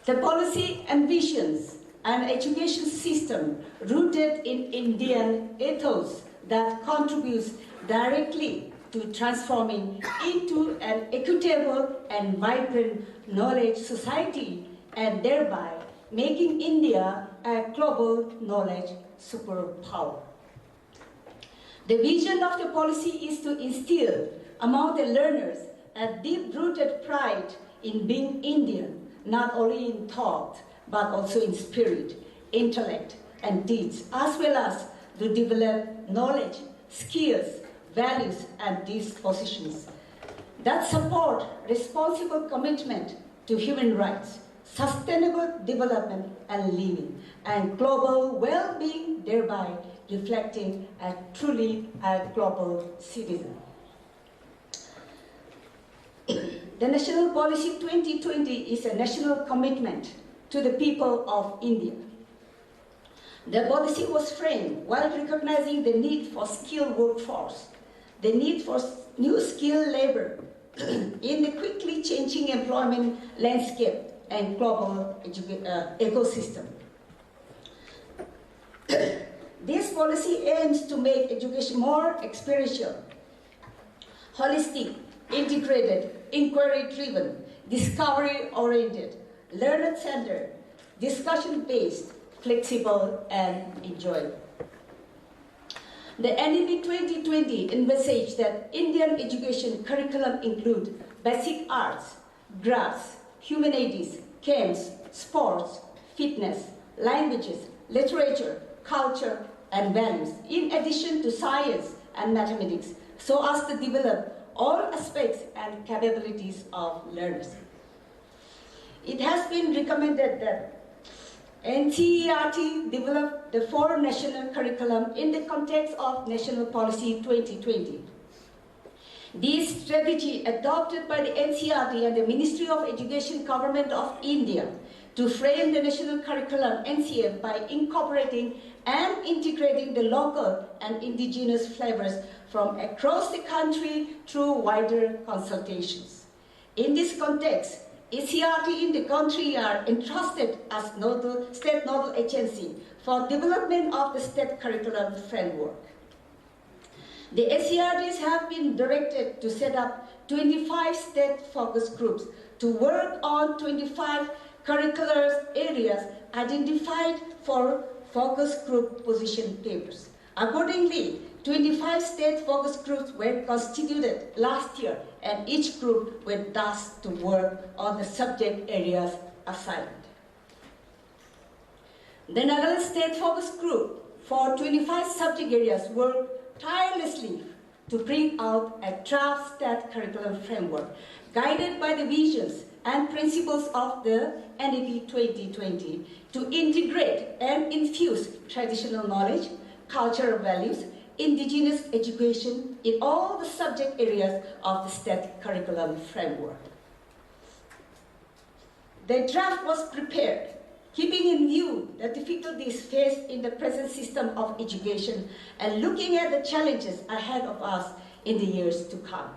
The policy envisions an education system rooted in Indian ethos that contributes directly to transforming into an equitable and vibrant knowledge society, and thereby making India a global knowledge superpower. The vision of the policy is to instill among the learners a deep-rooted pride in being Indian, not only in thought, but also in spirit, intellect, and deeds, as well as to develop knowledge, skills, values, and dispositions that support responsible commitment to human rights, sustainable development and living, and global well-being, thereby reflecting a truly global citizen. The National Policy 2020 is a national commitment to the people of India. The policy was framed while recognizing the need for skilled workforce, the need for new skilled labor in the quickly changing employment landscape and global ecosystem. This policy aims to make education more experiential, holistic, integrated, inquiry-driven, discovery-oriented, learner-centered, discussion-based, flexible, and enjoyable. The NEP 2020 envisaged that Indian education curriculum include basic arts, crafts, humanities, games, sports, fitness, languages, literature, culture, and values, in addition to science and mathematics, so as to develop all aspects and capabilities of learners. It has been recommended that NCERT develop the 4 national curriculum in the context of National Policy 2020. This strategy adopted by the NCERT and the Ministry of Education Government of India to frame the national curriculum NCF by incorporating and integrating the local and indigenous flavors from across the country through wider consultations. In this context, SCERT in the country are entrusted as state nodal agency for development of the state curriculum framework. The SCERTs have been directed to set up 25 state focus groups to work on 25 curricular areas identified for focus group position papers. Accordingly, 25 state focus groups were constituted last year, and each group were tasked to work on the subject areas assigned. The Nagaland's state focus group for 25 subject areas worked tirelessly to bring out a draft state curriculum framework guided by the visions and principles of the NEP 2020 to integrate and infuse traditional knowledge, cultural values, indigenous education in all the subject areas of the state curriculum framework. The draft was prepared, keeping in view the difficulties faced in the present system of education and looking at the challenges ahead of us in the years to come.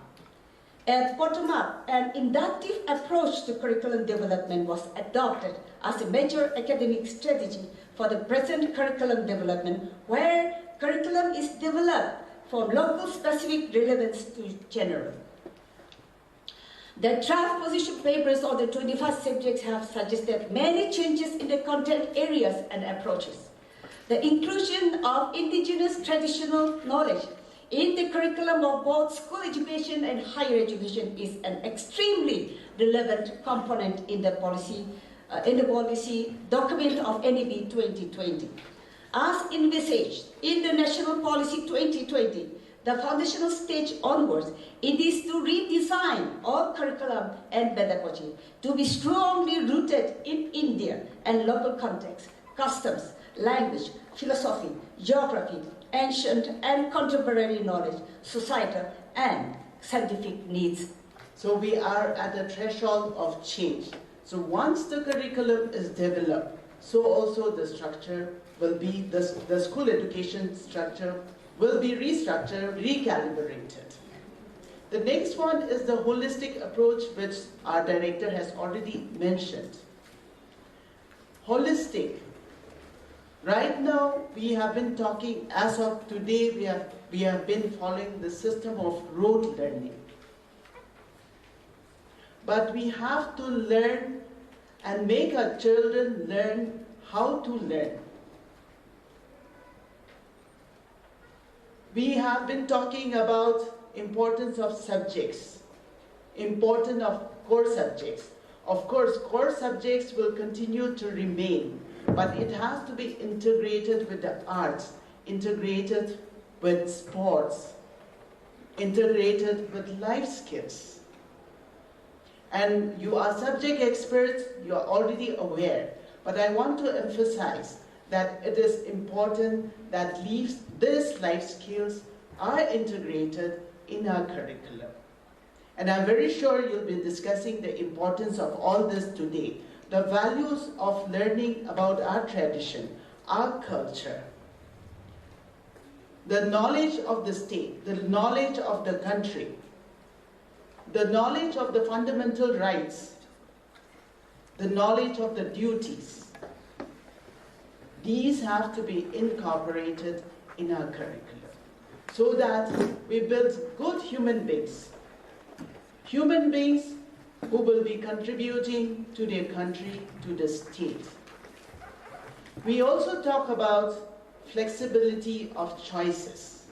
At bottom-up, an inductive approach to curriculum development was adopted as a major academic strategy for the present curriculum development, where curriculum is developed from local specific relevance to general. The draft position papers on the 25 subjects have suggested many changes in the content areas and approaches. The inclusion of indigenous traditional knowledge in the curriculum of both school education and higher education is an extremely relevant component in the policy document of NEP 2020. As envisaged in the National Policy 2020, the foundational stage onwards, it is to redesign all curriculum and pedagogy to be strongly rooted in India and local context, customs, language, philosophy, geography, ancient and contemporary knowledge, societal and scientific needs. So we are at the threshold of change. So once the curriculum is developed, so also the structure will be, the school education structure will be restructured, recalibrated. The next one is the holistic approach, which our director has already mentioned. holistic. Right now, we have been talking, as of today, we have been following the system of rote learning. But we have to learn and make our children learn how to learn. We have been talking about importance of subjects, importance of core subjects. Of course, core subjects will continue to remain, but it has to be integrated with the arts, integrated with sports, integrated with life skills. And you are subject experts, you are already aware, but I want to emphasize that it is important that these life skills are integrated in our curriculum. And I'm very sure you'll be discussing the importance of all this today. The values of learning about our tradition, our culture, the knowledge of the state, the knowledge of the country, the knowledge of the fundamental rights, the knowledge of the duties. These have to be incorporated in our curriculum so that we build good human beings who will be contributing to their country, to the state. We also talk about flexibility of choices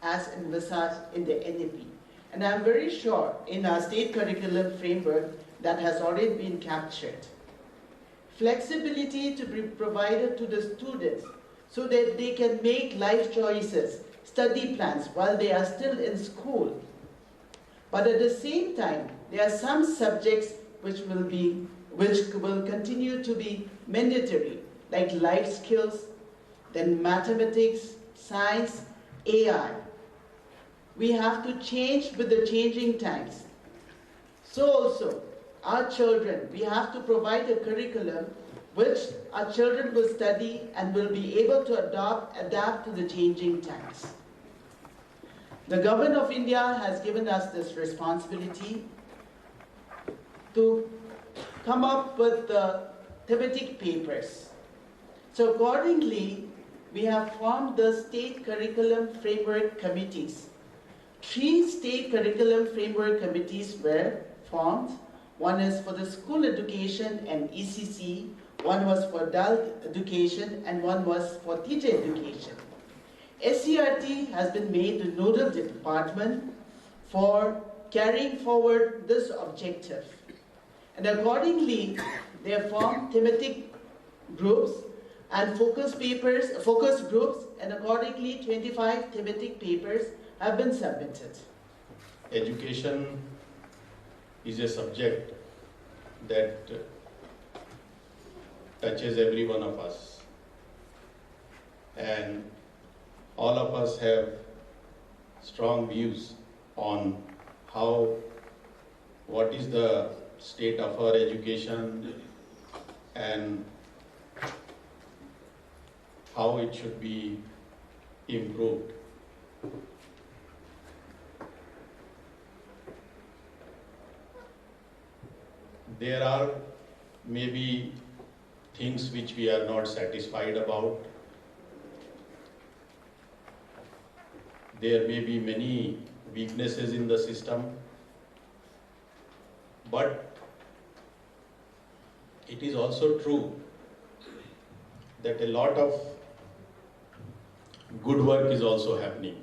as envisaged in the NEP. And I'm very sure in our state curriculum framework that has already been captured. Flexibility to be provided to the students so that they can make life choices, study plans while they are still in school. But at the same time, there are some subjects which will continue to be mandatory, like life skills, then mathematics, science, AI. We have to change with the changing times. So also, our children, we have to provide a curriculum which our children will study and will be able to adapt to the changing times. The Government of India has given us this responsibility to come up with the thematic papers. So accordingly, we have formed the state curriculum framework committees. 3 state curriculum framework committees were formed. One is for the school education and ECC, one was for adult education, and one was for teacher education. SCERT has been made the nodal department for carrying forward this objective. And accordingly, they have formed thematic groups and focus groups, and accordingly 25 thematic papers have been submitted. Education is a subject that touches every one of us, and all of us have strong views on what is the state of our education and how it should be improved. There are maybe things which we are not satisfied about. There may be many weaknesses in the system, but it is also true that a lot of good work is also happening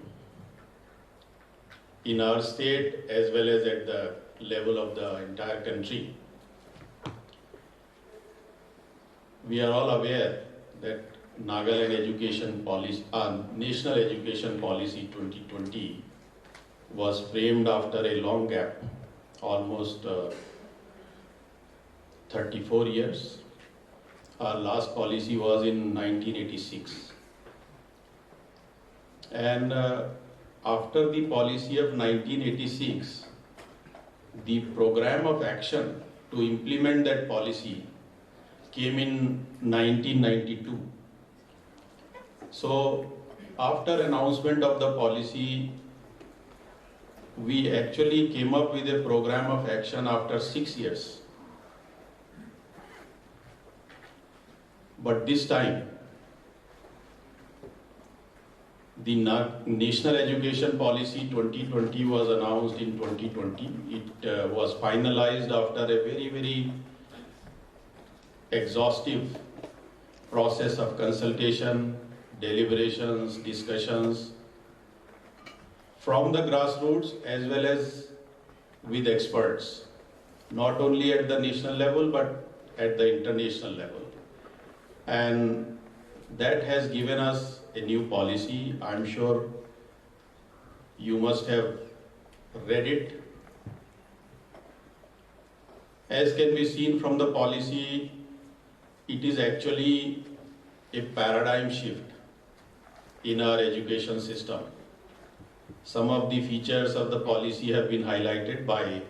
in our state as well as at the level of the entire country. We are all aware that Nagaland education policy, National Education Policy 2020 was framed after a long gap, almost 34 years. Our last policy was in 1986. And after the policy of 1986, the program of action to implement that policy came in 1992. So after announcement of the policy, we actually came up with a program of action after 6 years. But this time, the National Education Policy 2020 was announced in 2020. It was finalized after a very, very exhaustive process of consultation, deliberations, discussions from the grassroots as well as with experts, not only at the national level but at the international level. And that has given us a new policy. I'm sure you must have read it. As can be seen from the policy, it is actually a paradigm shift in our education system. Some of the features of the policy have been highlighted by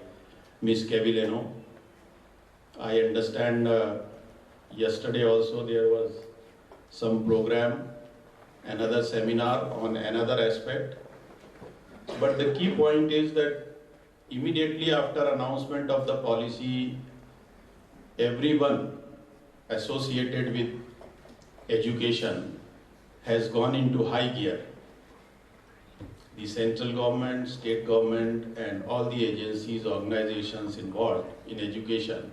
Ms. Kevileno. I understand yesterday also there was some program, another seminar on another aspect. But the key point is that immediately after announcement of the policy, everyone associated with education has gone into high gear. The central government, state government, and all the agencies, organizations involved in education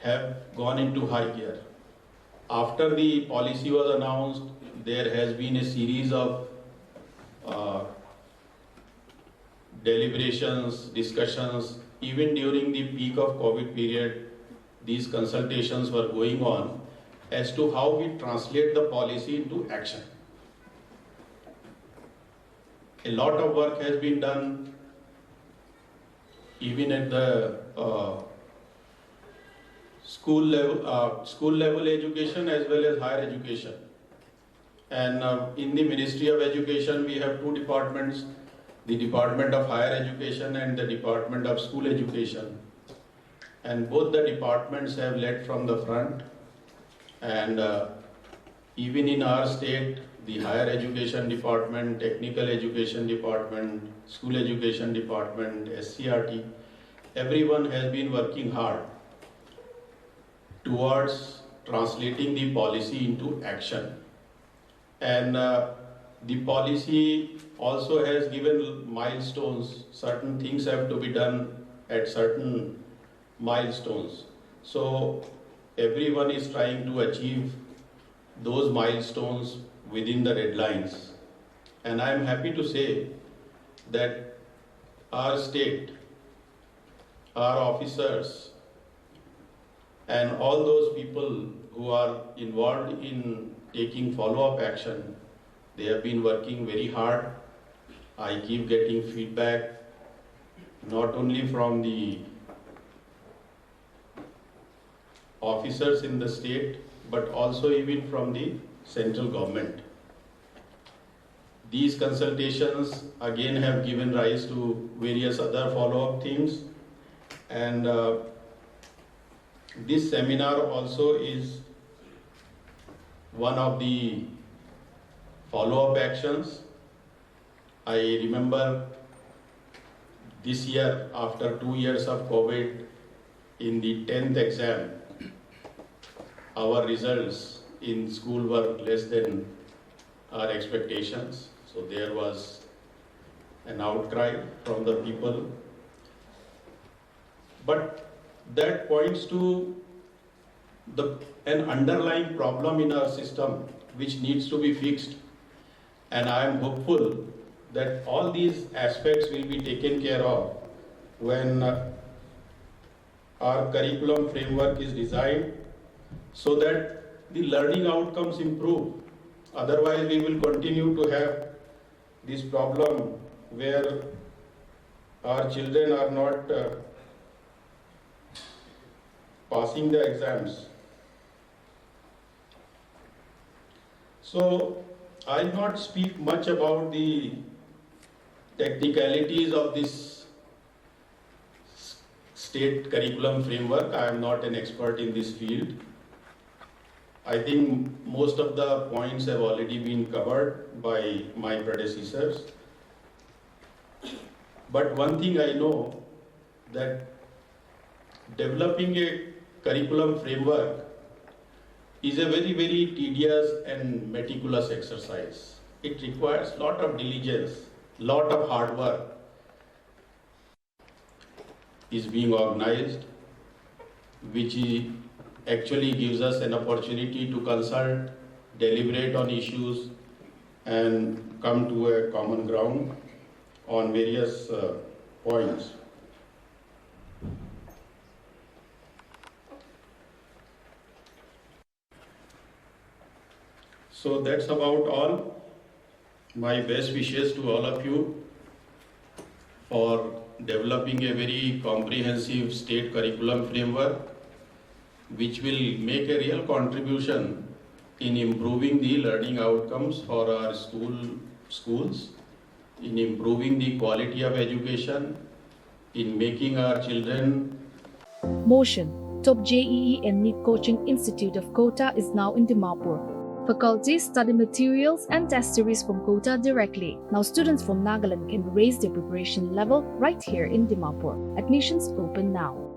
have gone into high gear. After the policy was announced, there has been a series of deliberations, discussions. Even during the peak of COVID period, these consultations were going on as to how we translate the policy into action. A lot of work has been done even at the school level education as well as higher education. And in the Ministry of Education, we have two departments, the Department of Higher Education and the Department of School Education. And both the departments have led from the front. And even in our state, the Higher Education Department, Technical Education Department, School Education Department, SCERT, everyone has been working hard towards translating the policy into action. And the policy also has given milestones. Certain things have to be done at certain milestones. So everyone is trying to achieve those milestones within the deadlines. And I am happy to say that our state, our officers, and all those people who are involved in taking follow-up action, they have been working very hard. I keep getting feedback, not only from the officers in the state, but also even from the central government. These consultations again have given rise to various other follow-up things, and this seminar also is one of the follow-up actions. I remember this year, after 2 years of COVID, in the 10th exam, our results in school were less than our expectations. So there was an outcry from the people. But that points to an underlying problem in our system which needs to be fixed. And I am hopeful that all these aspects will be taken care of when our curriculum framework is designed, so that the learning outcomes improve. Otherwise, we will continue to have this problem where our children are not passing the exams. So, I'll not speak much about the technicalities of this state curriculum framework. I am not an expert in this field. I think most of the points have already been covered by my predecessors. But one thing I know, that developing a curriculum framework is a very, very tedious and meticulous exercise. It requires lot of diligence, lot of hard work is being organized, which actually gives us an opportunity to consult, deliberate on issues, and come to a common ground on various points. So that's about all. My best wishes to all of you for developing a very comprehensive state curriculum framework which will make a real contribution in improving the learning outcomes for our schools, in improving the quality of education, in making our children. Motion, top JEE and NEET Coaching Institute of Kota is now in Dimapur. Faculties study materials and test series from Kota directly. Now students from Nagaland can raise their preparation level right here in Dimapur. Admissions open now.